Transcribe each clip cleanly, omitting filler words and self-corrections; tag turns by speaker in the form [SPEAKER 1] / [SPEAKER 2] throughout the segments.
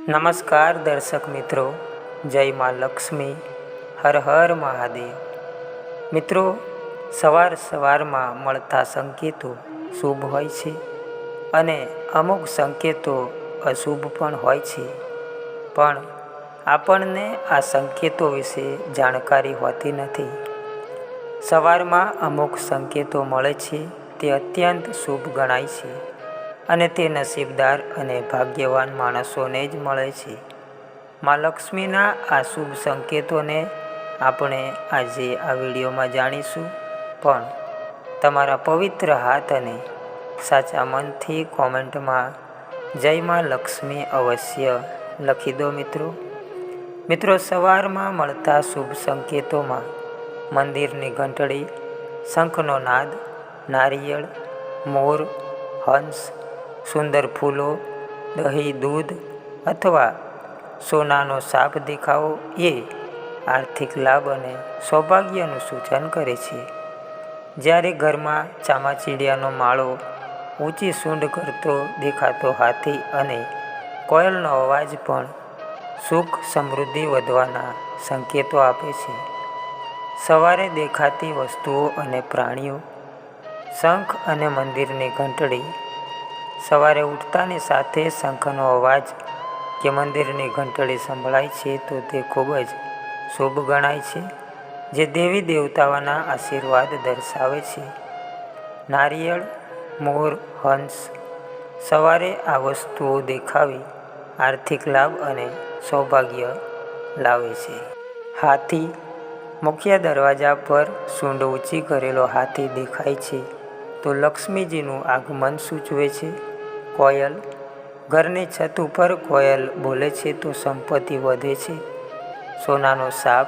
[SPEAKER 1] નમસ્કાર દર્શક મિત્રો, જય માં લક્ષ્મી, હર હર મહાદેવ। મિત્રો, સવારમાં મળતા સંકેતો શુભ હોય છે અને અમુક સંકેતો અશુભ પણ હોય છે, પણ આપણને આ સંકેતો વિશે જાણકારી હોતી નથી। સવારમાં અમુક સંકેતો મળે છે તે અત્યંત શુભ ગણાય છે અને તે નસીબદાર અને ભાગ્યવાન માણસોને જ મળે છે। માં લક્ષ્મીના આ શુભ સંકેતોને આપણે આજે આ વિડીયોમાં જાણીશું, પણ તમારા પવિત્ર હાથ અને સાચા મનથી કોમેન્ટમાં જય માં લક્ષ્મી અવશ્ય લખી દો। મિત્રો, સવારમાં મળતા શુભ સંકેતોમાં મંદિરની ઘંટડી, શંખનો નાદ, નારિયેળ, મોર, હંસ, સુંદર ફૂલો, દહીં, દૂધ અથવા સોનાનો સાપ દેખાવો એ આર્થિક લાભ અને સૌભાગ્યનું સૂચન કરે છે। જ્યારે ઘરમાં ચામાચીડિયાનો માળો, ઊંચી સૂંઢ કરતો દેખાતો હાથી અને કોયલનો અવાજ પણ સુખ સમૃદ્ધિ વધવાના સંકેતો આપે છે। સવારે દેખાતી વસ્તુઓ અને પ્રાણીઓ, શંખ અને મંદિરની ઘંટડી, સવારે ઉઠતાની સાથે શંખનો અવાજ કે મંદિરની ઘંટડી સંભળાય છે તો તે ખૂબ જ શુભ ગણાય છે, જે દેવી દેવતાઓના આશીર્વાદ દર્શાવે છે। નારિયેળ, મોર, હંસ, સવારે આ વસ્તુઓ દેખાવી આર્થિક લાભ અને સૌભાગ્ય લાવે છે। હાથી, મુખ્ય દરવાજા પર સૂંઢ ઊંચી કરેલો હાથી દેખાય છે તો લક્ષ્મીજીનું આગમન સૂચવે છે। કોયલ, ઘરની છત ઉપર કોયલ બોલે છે તો સંપત્તિ વધે છે। સોનાનો સાપ,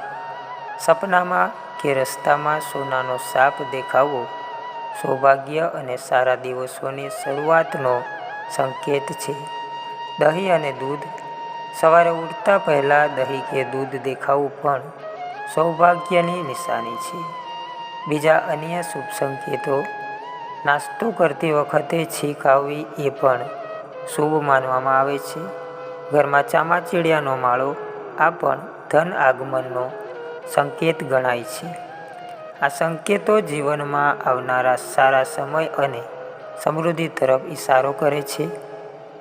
[SPEAKER 1] સપનામાં કે રસ્તામાં સોનાનો સાપ દેખાવો સૌભાગ્ય અને સારા દિવસોની શરૂઆતનો સંકેત છે। દહીં અને દૂધ, સવારે ઉઠતા પહેલાં દહીં કે દૂધ દેખાવું પણ સૌભાગ્યની નિશાની છે। બીજા અન્ય શુભ સંકેતો, નાસ્તો કરતી વખતે છીંક આવવી એ પણ શુભ માનવામાં આવે છે। ઘરમાં ચામાચીડિયાનો માળો, આ પણ ધન આગમનનો સંકેત ગણાય છે। આ સંકેતો જીવનમાં આવનારા સારા સમય અને સમૃદ્ધિ તરફ ઇશારો કરે છે।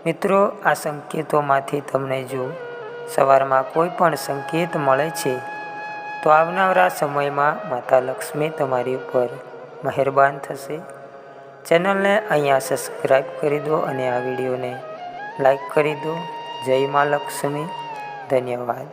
[SPEAKER 1] મિત્રો, આ સંકેતોમાંથી તમને જો સવારમાં કોઈ પણ સંકેત મળે છે તો આવનારા સમયમાં માતા લક્ષ્મી તમારી ઉપર મહેરબાન થશે। ચેનલને અહીંયા સબસ્ક્રાઈબ કરી દો અને આ વિડીયોને લાઈક કરી દો। જય માં લક્ષ્મી, ધન્યવાદ।